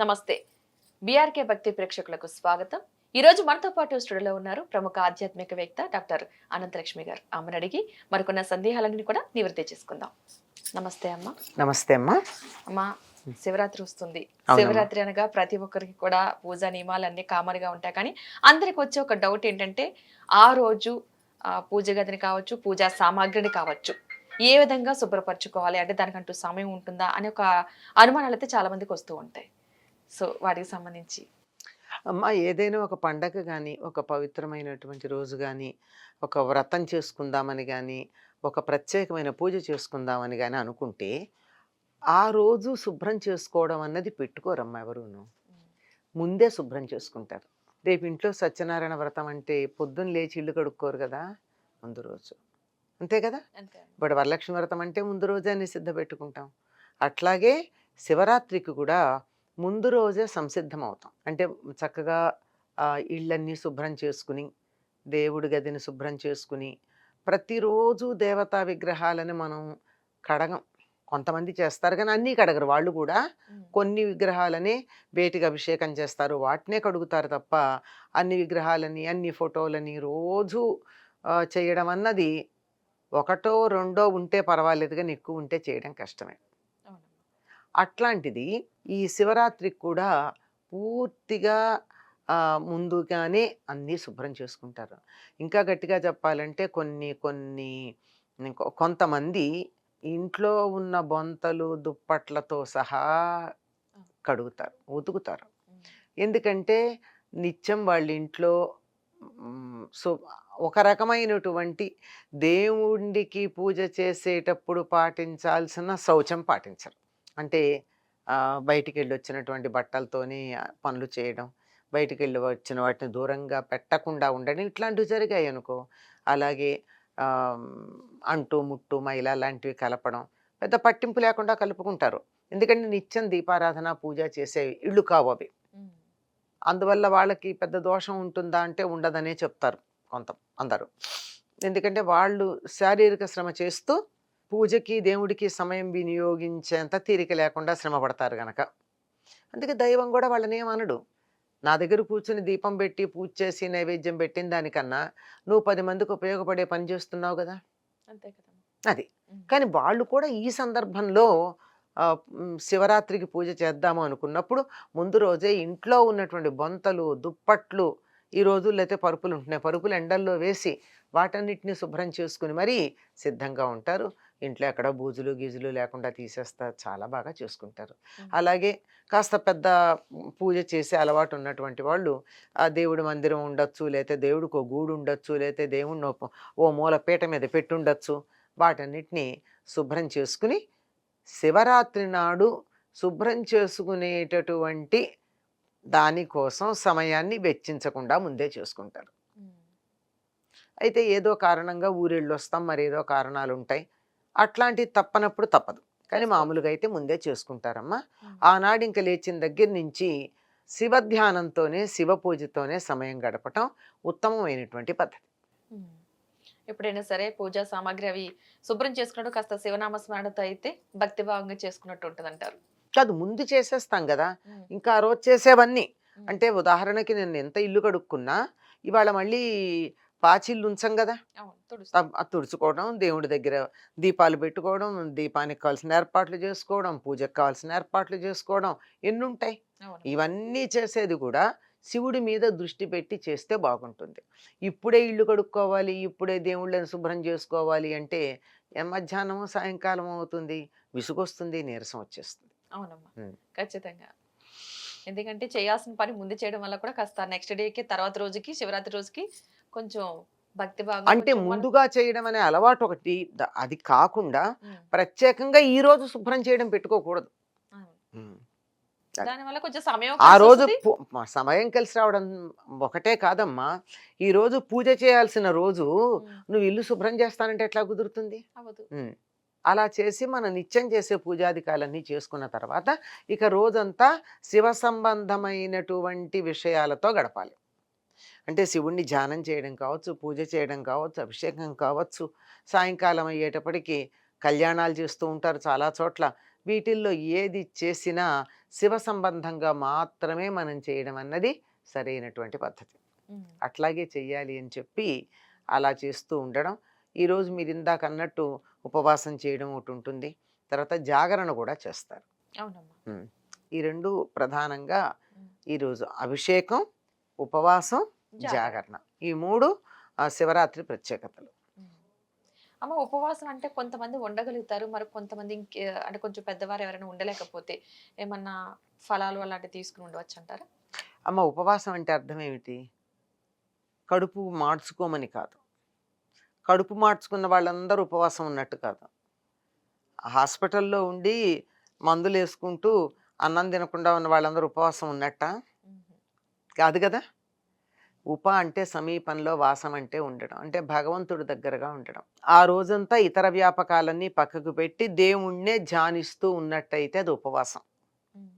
నమస్తే. బీఆర్కే భక్తి ప్రేక్షకులకు స్వాగతం. ఈ రోజు మనతో పాటు స్టూడియోలో ఉన్నారు ప్రముఖ ఆధ్యాత్మికవేత్త డాక్టర్ అనంతలక్ష్మి గారు. అమ్మని అడిగి మరికొన్న సందేహాలన్నీ కూడా నివృత్తి చేసుకుందాం. నమస్తే అమ్మ. నమస్తే అమ్మా. అమ్మ, శివరాత్రి వస్తుంది. అవునమ్మా. శివరాత్రి అనగా ప్రతి ఒక్కరికి కూడా పూజా నియమాలన్నీ కామన్‌గా ఉంటాయి. కానీ అందరికి వచ్చే ఒక డౌట్ ఏంటంటే ఆ రోజు పూజ గదిని కావచ్చు, పూజా సామాగ్రిని కావచ్చు, ఏ విధంగా శుభ్రపరచుకోవాలి? అంటే దానికంటూ సమయం ఉంటుందా? అనే ఒక అనుమానాలైతే చాలా మందికి వస్తూ ఉంటాయి. సో, వాటికి సంబంధించి అమ్మా, ఏదైనా ఒక పండగ గాని, ఒక పవిత్రమైనటువంటి రోజు గాని, ఒక వ్రతం చేసుకుందామని గాని, ఒక ప్రత్యేకమైన పూజ చేసుకుందామని గాని అనుకుంటే, ఆ రోజు శుభ్రం చేసుకోవడం అన్నది పెట్టుకోరమ్మా ఎవరును. హ్మ్. ముందే శుభ్రం చేసుకుంటారు. రేపు ఇంట్లో సత్యనారాయణ వ్రతం అంటే పొద్దున్న లేచి ఇల్లు కడుక్కోరు కదా, ముందు రోజు. అంతే కదా. అంతే. ఇప్పుడు వరలక్ష్మి వ్రతం అంటే ముందు రోజే అన్ని సిద్ధపెట్టుకుంటాం. అట్లాగే శివరాత్రికి కూడా ముందు రోజే సంసిద్ధం అవుతాం. అంటే చక్కగా ఇళ్ళన్నీ శుభ్రం చేసుకుని, దేవుడి గదిని శుభ్రం చేసుకుని, ప్రతిరోజు దేవతా విగ్రహాలని మనం కడగం. కొంతమంది చేస్తారు కానీ అన్నీ కడగరు. వాళ్ళు కూడా హ్మ్. కొన్ని విగ్రహాలని వేటికి అభిషేకం చేస్తారు, వాటినే కడుగుతారు తప్ప అన్ని విగ్రహాలని, అన్ని ఫోటోలని రోజు చేయడం అన్నది ఒకటో రెండో ఉంటే పర్వాలేదు కానీ ఎక్కువ ఉంటే చేయడం కష్టమే. అవునమ్మా. అట్లాంటిది ఈ శివరాత్రికి కూడా పూర్తిగా ముందుగానే అన్నీ శుభ్రం చేసుకుంటారు. ఇంకా గట్టిగా చెప్పాలంటే కొన్ని కొన్ని కొంతమంది ఇంట్లో ఉన్న బొంతలు దుప్పట్లతో సహా ఆ! కడుగుతారు, ఉతుకుతారు. హ్మ్. ఎందుకంటే నిత్యం వాళ్ళ ఇంట్లో సో ఒక రకమైనటువంటి దేవుడికి పూజ చేసేటప్పుడు పాటించాల్సిన శౌచం పాటించరు. అంటే బయటికి వెళ్ళి వచ్చినటువంటి బట్టలతోని పనులు చేయడం, బయటికి వెళ్ళి వచ్చిన వాటిని దూరంగా పెట్టకుండా ఉండడం, ఇట్లాంటివి జరిగాయి అనుకో. అలాగే ఆమ్, అంటు ముట్టు మైల లాంటివి కలపడం పెద్ద పట్టింపు లేకుండా కలుపుకుంటారు. ఎందుకంటే నిత్యం దీపారాధన పూజ చేసే ఇళ్ళు కావు అవి. హ్మ్. అందువల్ల వాళ్ళకి పెద్ద దోషం ఉంటుందా అంటే ఉండదనే చెప్తారు కొంత అందరూ. ఎందుకంటే వాళ్ళు శారీరక శ్రమ చేస్తూ పూజకి దేవుడికి సమయం వినియోగించేంత తీరిక లేకుండా శ్రమ పడతారు గనక. అందుకే దైవం కూడా వాళ్ళని ఏమనడు. నా దగ్గర కూర్చుని దీపం పెట్టి పూజ చేసి నైవేద్యం పెట్టిన దానికన్నా నువ్వు 10 మందికి ఉపయోగపడే పని చేస్తున్నావు కదా. అంతే కదమ్మా. అది. హ్మ్. కానీ వాళ్ళు కూడా ఈ సందర్భంలో శివరాత్రికి పూజ చేద్దాము అనుకున్నప్పుడు ముందు రోజే ఇంట్లో ఉన్నటువంటి బొంతలు, దుప్పట్లు, ఈ రోజుల్లో అయితే పరుపులు ఉంటున్నాయి. పరుపులు ఎండల్లో వేసి వాటన్నిటిని శుభ్రం చేసుకుని మరీ సిద్ధంగా ఉంటారు. ఇంట్లో ఎక్కడ బూజులు, గీజులు లేకుండా తీసేస్తారు. చాలా బాగా చేసుకుంటారు. హ్మ్. అలాగే కాస్త పెద్ద పూజ చేసే అలవాటు ఉన్నటువంటి వాళ్ళు ఆ దేవుడి మందిరం ఉండొచ్చు, లేతే దేవుడికి ఓ గూడు ఉండొచ్చు, లేతే దేవుడిని ఓ మూల పీట మీద పెట్టుండొచ్చు. వాటన్నిటిని శుభ్రం చేసుకుని శివరాత్రి నాడు శుభ్రం చేసుకునేటటువంటి దానికోసం సమయాన్ని వెచ్చించకుండా ముందే చేసుకుంటారు. హ్మ్. అయితే ఏదో కారణంగా ఊరెళ్ళొస్తాం, మరేదో కారణాలుంటాయి. అట్లాంటివి తప్పనప్పుడు తప్పదు. కానీ చేసుకోవాలి. మామూలుగా అయితే ముందే చేసుకుంటారమ్మా. హ్మ్. ఆనాడు ఇంక లేచిన దగ్గర నుంచి శివ ధ్యానంతోనే, శివ పూజతోనే సమయం గడపటం ఉత్తమమైనటువంటి పద్ధతి. హ్మ్. ఎప్పుడైనా సరే పూజా సామాగ్రి అవి శుభ్రం చేసుకున్నట్టు కాస్త శివనామ స్మరణతో అయితే భక్తిభావంగా చేసుకున్నట్టు ఉంటదంటారు. కాదు, ముందు చేసేస్తాం గదా. హ్మ్. ఇంకా ఆ రోజు చేసేవన్నీ. హ్మ్. అంటే ఉదాహరణకి నేను ఎంత ఇల్లు కడుక్కున్నా, ఇవాళ మళ్ళీ పాచిళ్ళు ఉంచం గదా. అవును. తుడుస్తాం. అది తుడుచుకోవడం, దేవుడి దగ్గర దీపాలు పెట్టుకోవడం, దీపానికి కావాల్సిన ఏర్పాట్లు చేసుకోవడం, పూజకు కావాల్సిన ఏర్పాట్లు చేసుకోవడం, ఎన్నుంటాయి. అవునమ్మా. ఇవన్నీ చేసేది కూడా శివుడి మీద దృష్టి పెట్టి చేస్తే బాగుంటుంది. ఇప్పుడే ఇల్లు కడుక్కోవాలి, ఇప్పుడే దేవుళ్ళని శుభ్రం చేసుకోవాలి అంటే మధ్యాహ్నం, సాయంకాలం అవుతుంది. విసుగొస్తుంది, నీరసం వచ్చేస్తుంది. అవునమ్మా. హ్మ్. ఖచ్చితంగా. ఎందుకంటే చేయాల్సిన పని ముందు చేయడం వల్ల కూడా కాస్త నెక్స్ట్ డేకి తర్వాత రోజుకి శివరాత్రి రోజుకి కొంచెం భక్తి భావంగా అంటే కొంచెం మనం ముందుగా చేయడం అనే అలవాటు ఒకటి. అది కాకుండా హ్మ్. ప్రత్యేకంగా ఈరోజు శుభ్రం చేయడం పెట్టుకోకూడదు. అవును. హ్మ్. అది. దానివల్ల కొంచెం సమయం ఆ రోజు కలిసొస్తది. సమయం కలిసి రావడం ఒకటే కాదమ్మా. ఈరోజు పూజ చేయాల్సిన రోజు హ్మ్. నువ్వు ఇల్లు శుభ్రం చేస్తానంటే ఎట్లా కుదురుతుంది? అవ్వదు. హ్మ్. అలా చేసి మనం నిత్యం చేసే పూజాదికాలన్నీ చేసుకున్న తర్వాత ఇక రోజంతా శివ సంబంధమైనటువంటి విషయాలతో గడపాలి. అంటే శివుణ్ణి ధ్యానం చేయడం కావచ్చు, పూజ చేయడం కావచ్చు, అభిషేకం కావచ్చు. సాయంకాలం అయ్యేటప్పటికి కళ్యాణాలు చేస్తూ ఉంటారు చాలా చోట్ల. వీటిల్లో ఏది చేసినా శివ సంబంధంగా మాత్రమే మనం చేయడం అన్నది సరైనటువంటి పద్ధతి. ఉమ్. అట్లాగే చెయ్యాలి అని చెప్పి అలా చేస్తూ ఉండడం. ఈరోజు మీరు ఇందాక అన్నట్టు ఉపవాసం చేయడం ఒకటి ఉంటుంది. తర్వాత జాగరణ కూడా చేస్తారు. అవునమ్మా. ఉమ్. ఈ రెండు ప్రధానంగా ఉమ్. ఈరోజు అభిషేకం, ఉపవాసం, జాగరణ. జాగరణ ఈ మూడు శివరాత్రి ప్రత్యేకతలు. ఉమ్. అమ్మ, ఉపవాసం అంటే కొంతమంది ఉండగలుగుతారు, మరి కొంతమంది అంటే కొంచెం పెద్దవారు ఎవరైనా ఉండలేకపోతే ఏమన్నా ఫలాలు అలాంటివి తీసుకుని ఉండవచ్చు అంటారా? అమ్మ, ఉపవాసం అంటే అర్థం ఏమిటి? కడుపు మార్చుకోమని కాదు. కడుపు మార్చుకున్న వాళ్ళందరూ ఉపవాసం ఉన్నట్టు కాదు. హాస్పిటల్లో ఉండి మందులు వేసుకుంటూ అన్నం తినకుండా ఉన్న వాళ్ళందరూ ఉపవాసం ఉన్నట్ట ఉమ్. కాదు కదా. ఉప అంటే సమీపంలో, వాసం అంటే ఉండడం, అంటే భగవంతుడి దగ్గరగా ఉండడం. ఆ రోజంతా ఇతర వ్యాపకాలన్నీ పక్కకు పెట్టి దేవుణ్ణే ధ్యానిస్తూ ఉన్నట్టయితే అది ఉపవాసం. ఉమ్.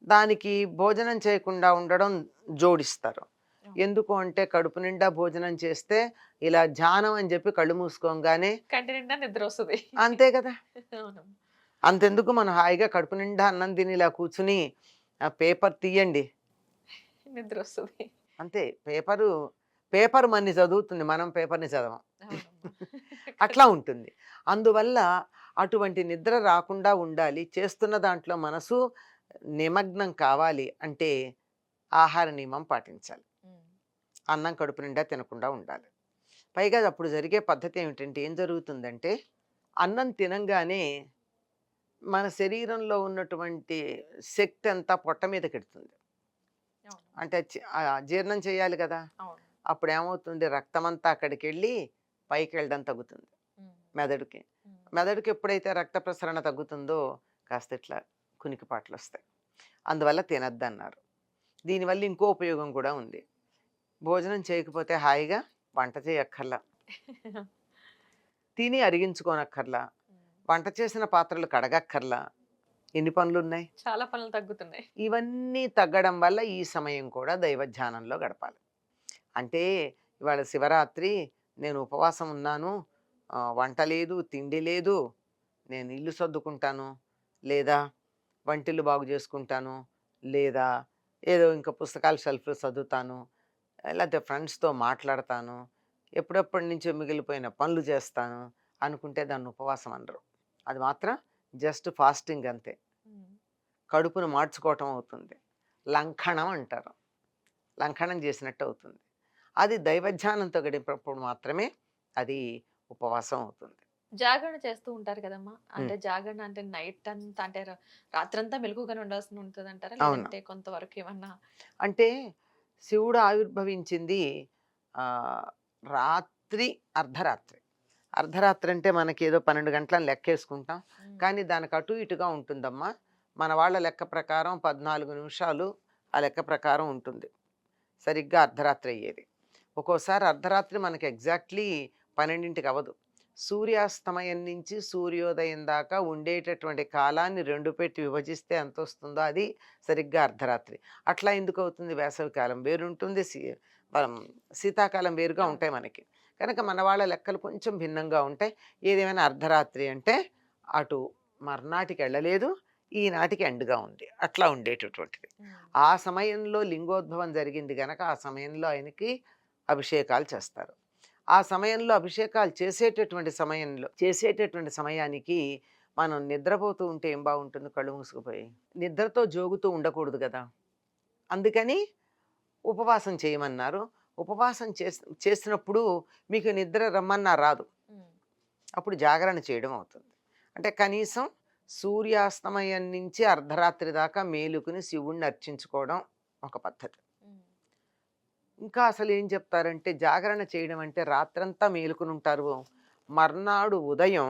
దానికి భోజనం చేయకుండా ఉండడం జోడిస్తారు. అవును. ఎందుకు అంటే కడుపు నిండా భోజనం చేస్తే ఇలా ధ్యానం అని చెప్పి కళ్ళు మూసుకోగానే కంటి నిండా నిద్ర వస్తుంది. అంతే కదా. అవునమ్మా. అంతెందుకు, మనం హాయిగా కడుపు నిండా అన్నం తిని ఇలా కూర్చుని పేపర్ తీయండి, నిద్ర వస్తుంది. అంతే. పేపర్ మన్ని చదువుతుంది, మనం పేపర్ని చదవం. అవునమ్మా. అట్లా ఉంటుంది. అందువల్ల అటువంటి నిద్ర రాకుండా ఉండాలి, చేస్తున్న దాంట్లో మనసు నిమగ్నం కావాలి అంటే ఆహార నియమం పాటించాలి. ఉమ్. అన్నం కడుపు నిండా తినకుండా ఉండాలి. పైగా అప్పుడు జరిగే పద్ధతి ఏమిటంటే, ఏం జరుగుతుందంటే అన్నం తినంగానే మన శరీరంలో ఉన్నటువంటి శక్తి అంతా పొట్ట మీదకెడుతుంది. అవును. అంటే జీర్ణం చేయాలి కదా. అవును. అప్పుడు ఏమవుతుంది, రక్తమంతా అక్కడికి వెళ్ళి పైకి వెళ్ళడం తగ్గుతుంది ఉమ్. మెదడుకి. ఉమ్. మెదడుకి ఎప్పుడైతే రక్త ప్రసరణ తగ్గుతుందో కాస్త ఇట్లా కునికిపాట్లు వస్తాయి. అందువల్ల తినద్దన్నారు. దీనివల్ల ఇంకో ఉపయోగం కూడా ఉంది. భోజనం చేయకపోతే హాయిగా వంట చేయక్కర్లా, తిని అరిగించుకోనక్కర్లా, ఉమ్. వంట చేసిన పాత్రలు కడగక్కర్లా. ఎన్ని పనులున్నాయి. చాలా పనులు తగ్గుతున్నాయి. ఇవన్నీ తగ్గడం వల్ల ఈ సమయం కూడా దైవధ్యానంలో గడపాలి. అంటే ఇవాళ శివరాత్రి, నేను ఉపవాసం ఉన్నాను, వంట లేదు, తిండి లేదు, నేను ఇల్లు సర్దుకుంటాను, లేదా వంటిల్లు బాగు చేసుకుంటాను, లేదా ఏదో ఇంకా పుస్తకాలు షెల్ఫ్లో చదువుతాను, లేకపోతే ఫ్రెండ్స్తో మాట్లాడతాను, ఎప్పుడెప్పటి నుంచో మిగిలిపోయిన పనులు చేస్తాను అనుకుంటే దాన్ని ఉపవాసం అనరు. అది మాత్రం జస్ట్ ఫాస్టింగ్ అంతే. ఉమ్. కడుపును మార్చుకోవటం అవుతుంది. లంఘనం అంటారు. లంఘనం చేసినట్టు అవుతుంది. అది దైవధ్యానంతో గడిపినప్పుడు మాత్రమే అది ఉపవాసం అవుతుంది. జాగరణ చేస్తూ ఉంటారు కదమ్మా. ఉమ్, అంటే జాగరణ అంటే నైట్ అంతా, అంటే రాత్రంతా మెలకుగానే ఉండాల్సి ఉంటుంది అంటారా, అవును. లేదంటే కొంతవరకు ఏమన్నా? అంటే శివుడు ఆవిర్భవించింది ఆ, రాత్రి అర్ధరాత్రి. అర్ధరాత్రి అంటే మనకి ఏదో 12 గంటలను లెక్కేసుకుంటాం, ఉమ్. కానీ దానికి అటు ఇటుగా ఉంటుందమ్మా. మన వాళ్ళ లెక్క ప్రకారం 14 నిమిషాలు ఆ లెక్క ప్రకారం ఉంటుంది. సరిగ్గా అర్ధరాత్రి అయ్యేది. ఒక్కోసారి అర్ధరాత్రి మనకి ఎగ్జాక్ట్లీ 12ంటికి అవ్వదు. సూర్యాస్తమయం నుంచి సూర్యోదయం దాకా ఉండేటటువంటి కాలాన్ని 2 పెట్టి విభజిస్తే ఎంత వస్తుందో అది సరిగ్గా అర్ధరాత్రి. అట్లా ఎందుకు అవుతుంది? వేసవికాలం వేరుంటుంది, శీతాకాలం వేరుగా అవును. ఉంటాయి మనకి. కనుక మన వాళ్ళ లెక్కలు కొంచెం భిన్నంగా ఉంటాయి. ఏదేమైనా అర్ధరాత్రి అంటే అటు మర్నాటికి వెళ్ళలేదు, ఈనాటికి ఎండ్‌గా ఉంది. అట్లా ఉండేటటువంటిది. ఉమ్. ఆ సమయంలో లింగోద్భవం జరిగింది గనక ఆ సమయంలో ఆయనకి అభిషేకాలు చేస్తారు. ఆ సమయంలో అభిషేకాలు చేసేటటువంటి సమయానికి మనం నిద్రపోతూ ఉంటే ఏం బాగుంటుంది? కళ్ళు మూసుకుపోయి. నిద్రతో జోగుతూ ఉండకూడదు గదా. అందుకని ఉపవాసం చేయమన్నారు. ఉపవాసం చేసినప్పుడు మీకు నిద్ర రమ్మన్నా రాదు. ఉమ్. అప్పుడు జాగరణ చేయడం అవుతుంది. అంటే కనీసం సూర్యాస్తమయం నుంచి అర్ధరాత్రి దాకా మేలుకుని శివుణ్ణి అర్చించుకోవడం ఒక పద్ధతి. ఉమ్. ఇంకా అసలు ఏం చెప్తారంటే, జాగరణ చేయడం అంటే రాత్రంతా మేలుకుని ఉంటారు. మర్నాడు ఉదయం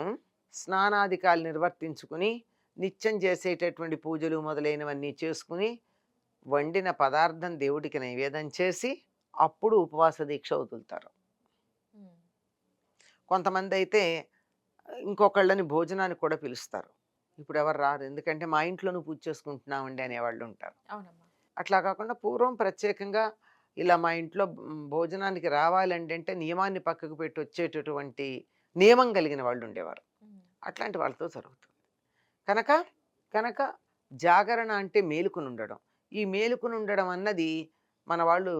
స్నానాదికాలు నిర్వర్తించుకుని నిత్యం చేసేటటువంటి పూజలు మొదలైనవన్నీ చేసుకుని వండిన పదార్థం దేవుడికి నైవేద్యం చేసి అప్పుడు ఉపవాస దీక్ష వదులుతారు. ఉమ్. కొంతమంది అయితే ఇంకొకళ్ళని భోజనానికి కూడా పిలుస్తారు. ఇప్పుడు ఎవరు రారు, ఎందుకంటే మా ఇంట్లోనూ పూజ చేసుకుంటున్నామండి అనేవాళ్ళు ఉంటారు. అవునమ్మా. అట్లా కాకుండా పూర్వం ప్రత్యేకంగా ఇలా మా ఇంట్లో భోజనానికి రావాలండి అంటే నియమాన్ని పక్కకు పెట్టి వచ్చేటటువంటి నియమం కలిగిన వాళ్ళు ఉండేవారు. ఉమ్. అట్లాంటి వాళ్ళతో జరుగుతుంది. కనుక కనుక జాగరణ అంటే మేలుకుని ఉండడం. ఈ మేలుకుని ఉండడం అన్నది మన వాళ్ళు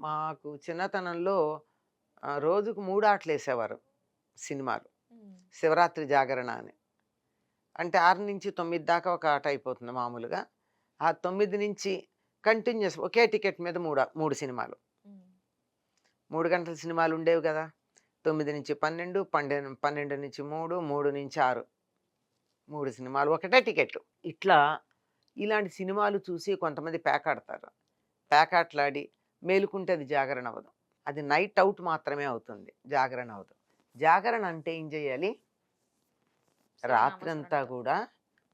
మాకు చిన్నతనంలో రోజుకు 3 ఆటలేసేవారు సినిమాలు. శివరాత్రి జాగరణ అని. అంటే 6-9 దాకా ఒక ఆట అయిపోతుంది మామూలుగా. ఆ 9 నుంచి కంటిన్యూస్ ఒకే టికెట్ మీద 3 సినిమాలు. 3 గంటల సినిమాలు ఉండేవి కదా! 9-12, 12-3, 3-6 3 సినిమాలు ఒకటే టికెట్. ఇలాంటి సినిమాలు చూసి కొంతమంది పేకాడతారు. పేకాటలాడి మేలుకుంటే అది జాగరణ అవ్వదు. అది నైట్ అవుట్ మాత్రమే అవుతుంది, జాగరణ అవ్వదు. జాగరణ అంటే ఏం చేయాలి? రాత్రంతా కూడా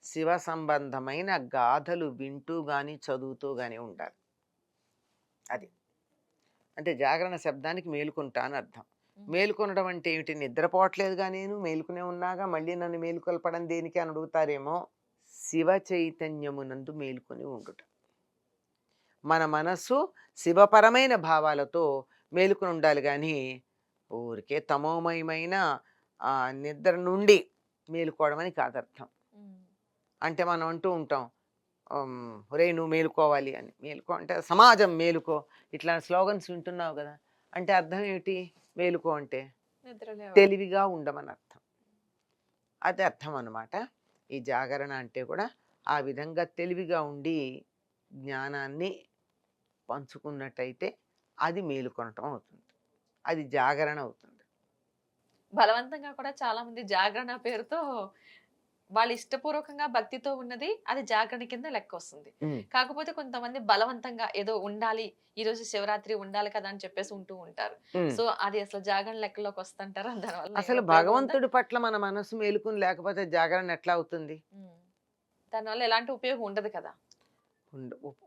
శివ సంబంధమైన గాథలు వింటూ గాని చదువుతూ గాని ఉండాలి. అది అంటే జాగరణ శబ్దానికి మేలుకుంటా అని అర్థం. మేలుకొనడం అంటే ఏమిటి? నిద్రపోవట్లేదుగా, నేను మేలుకునే ఉన్నాగా, మళ్ళీ నన్ను మేలుకొల్పడం దేనికి అని అడుగుతారేమో. శివ చైతన్యమునందు మేలుకొని ఉండుట. మన మనస్సు శివపరమైన భావాలతో మేలుకొని ఉండాలి, కానీ ఊరికే తమోమయమైన నిద్ర నుండి మేలుకోవడం అని కాదర్థం. అంటే మనం అంటూ ఉంటాం, ఒరే నువ్వు మేలుకోవాలి అని. మేలుకో అంటే సమాజం మేలుకో, ఇట్లా స్లోగన్స్ వింటున్నావు కదా, అంటే అర్థం ఏమిటి? మేలుకో అంటే తెలివిగా ఉండమని అర్థం. అది అర్థం అన్నమాట. ఈ జాగరణ అంటే కూడా ఆ విధంగా తెలివిగా ఉండి జ్ఞానాన్ని పంచుకున్నట్టయితే అది మేలుకొనటం అవుతుంది, అది జాగరణ అవుతుంది. బలవంతంగా కూడా చాలా మంది జాగరణ పేరుతో వాళ్ళు ఇష్టపూర్వకంగా భక్తితో ఉన్నది అది జాగరణ కింద లెక్క వస్తుంది. కాకపోతే కొంతమంది బలవంతంగా ఏదో ఉండాలి, ఈ రోజు శివరాత్రి ఉండాలి కదా అని చెప్పేసి ఉంటూ ఉంటారు. సో అది అసలు జాగరణ లెక్కలోకి వస్తుంటారా? దానివల్ల అసలు భగవంతుడి పట్ల మన మనసు మేలుకుని లేకపోతే జాగరణ ఎట్లా అవుతుంది? దానివల్ల ఎలాంటి ఉపయోగం ఉండదు కదా.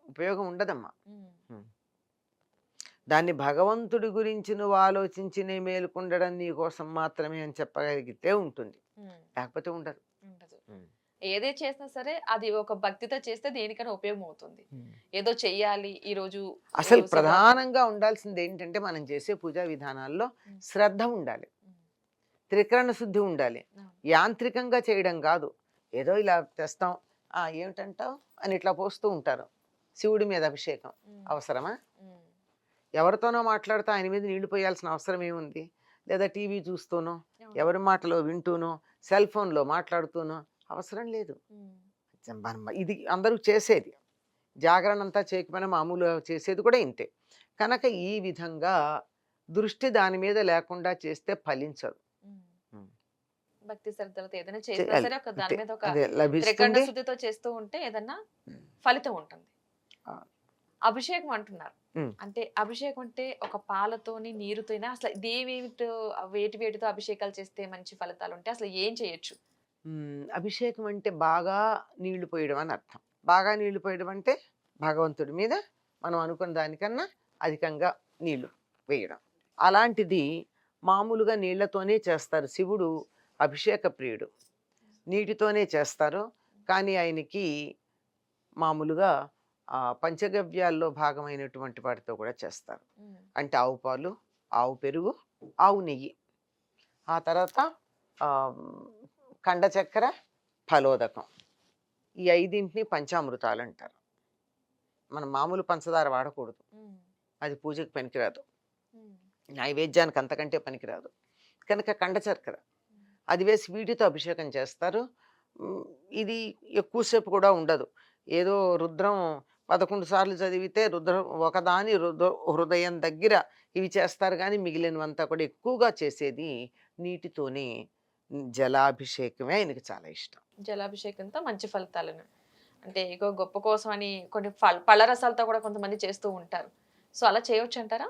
ఉపయోగం ఉండదమ్మా. దాన్ని భగవంతుడి గురించి నువ్వు ఆలోచించి నీ మేలుకుండడం నీ కోసం మాత్రమే అని చెప్పగలిగితే ఉంటుంది, లేకపోతే ఉండదు. ఏదే చేసినా సరే అది ఒక భక్తితో చేస్తే దేనికైనా ఉపయోగం అవుతుంది. ఏదో చెయ్యాలి ఈ రోజు. అసలు ప్రధానంగా ఉండాల్సింది ఏంటంటే మనం చేసే పూజా విధానాల్లో శ్రద్ధ ఉండాలి, త్రికరణ శుద్ధి ఉండాలి. యాంత్రికంగా చేయడం కాదు. ఏదో ఇలా తెస్తాం, ఏమిటంటావు అని ఇట్లా పోస్తూ ఉంటారు. శివుడి మీద అభిషేకం అవసరమా? ఎవరితోనో మాట్లాడుతూ ఆయన మీద నీళ్లు పోయాల్సిన అవసరం ఏముంది? లేదా టీవీ చూస్తూనో, ఎవరి మాటలో వింటూనో, సెల్ ఫోన్లో మాట్లాడుతూనో అవసరం లేదు. ఇది అందరూ చేసేది. జాగరణ అంతా చేయకపోయినా మామూలుగా చేసేది కూడా ఇంతే. కనుక ఈ విధంగా దృష్టి దాని మీద లేకుండా చేస్తే ఫలించదు. భక్తి శ్రద్ధలతో ఏదైనా చేసినా సరే ఒక దాని మీద ఒక లభిస్తుంది, శుద్ధితో చేస్తూ ఉంటే ఏదన్నా ఫలితం ఉంటుంది. అభిషేకం అంటున్నారు, అంటే అభిషేకం అంటే ఒక పాలతోని నీరుతోనే అసలు దేవేమితో వేటితో అభిషేకాలు చేస్తే మంచి ఫలితాలు ఉంటాయి? అసలు ఏం చేయొచ్చు? అభిషేకం అంటే బాగా నీళ్లు పోయడం అని అర్థం. బాగా నీళ్లు పోయడం అంటే భగవంతుడి మీద మనం అనుకున్న దానికన్నా అధికంగా నీళ్లు వేయడం. అలాంటిది మామూలుగా నీళ్లతోనే చేస్తారు. శివుడు అభిషేక ప్రియుడు, నీటితోనే చేస్తారు. కానీ ఆయనకి మామూలుగా పంచగవ్యాల్లో భాగమైనటువంటి వాటితో కూడా చేస్తారు. అంటే ఆవు పాలు, ఆవు పెరుగు, ఆవు నెయ్యి, ఆ తర్వాత కండ చక్కెర, ఫలోదకం, ఈ 5ంటిని పంచామృతాలు అంటారు. మనం మామూలు పంచదార వాడకూడదు, అది పూజకి పనికిరాదు, నైవేద్యానికి అంతకంటే పనికిరాదు. కనుక కండ చక్కెర అది వేసి వీటితో అభిషేకం చేస్తారు. ఇది ఎక్కువసేపు కూడా ఉండదు. ఏదో రుద్రం 11 సార్లు చదివితే రుద్రం ఒకదాని హృదయం దగ్గర ఇవి చేస్తారు, కానీ మిగిలినవంతా కూడా ఎక్కువగా చేసేది నీటితోనే. జలాభిషేకమే ఆయనకి చాలా ఇష్టం. జలాభిషేకంతో మంచి ఫలితాలను, అంటే ఏదో గొప్ప కోసం అని కొన్ని పళ్ళ రసాలతో కూడా కొంతమంది చేస్తూ ఉంటారు. సో అలా చేయొచ్చు అంటారా?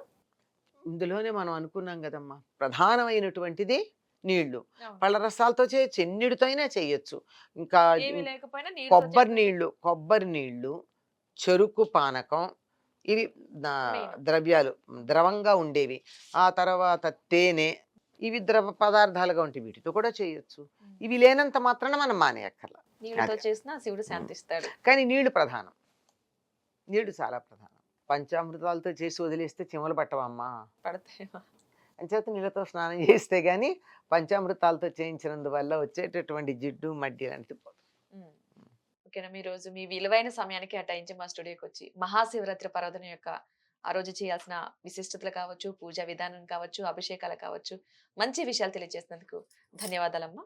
ఇందులోనే మనం అనుకున్నాం కదమ్మా, ప్రధానమైనటువంటిది నీళ్లు. పళ్ళ రసాలతో చేయొచ్చు, ఎన్నిటితో అయినా చేయొచ్చు. ఇంకా కొబ్బరి నీళ్లు, చెరుకు పానకం, ఇవి ద్రవ్యాలు ద్రవంగా ఉండేవి. ఆ తర్వాత తేనె, ఇవి ద్రవ పదార్థాలుగా ఉంటాయి, వీటితో కూడా చేయొచ్చు. ఇవి లేనంత మాత్రాన మనం మానేయక్కర్లా, శివుడు శాంతిస్తాడు. కానీ నీళ్లు ప్రధానం, నీళ్లు చాలా ప్రధానం. పంచామృతాలతో చేసి వదిలేస్తే చెమలు పట్టవమ్మా, పడతాయి. అంచేత నీళ్ళతో స్నానం చేస్తే గానీ పంచామృతాలతో చేయించినందువల్ల వచ్చేటటువంటి జిడ్డు మడ్డి అనేది ఓకేనా. మీ రోజు మీ విలువైన సమయాన్ని కేటాయించి మా స్టూడియోకి వచ్చి మహాశివరాత్రి పర్వదినం యొక్క ఆ రోజు చేయాల్సిన విశిష్టతలు కావచ్చు, పూజా విధానం కావచ్చు, అభిషేకాలు కావచ్చు, మంచి విషయాలు తెలియజేసినందుకు ధన్యవాదాలమ్మా.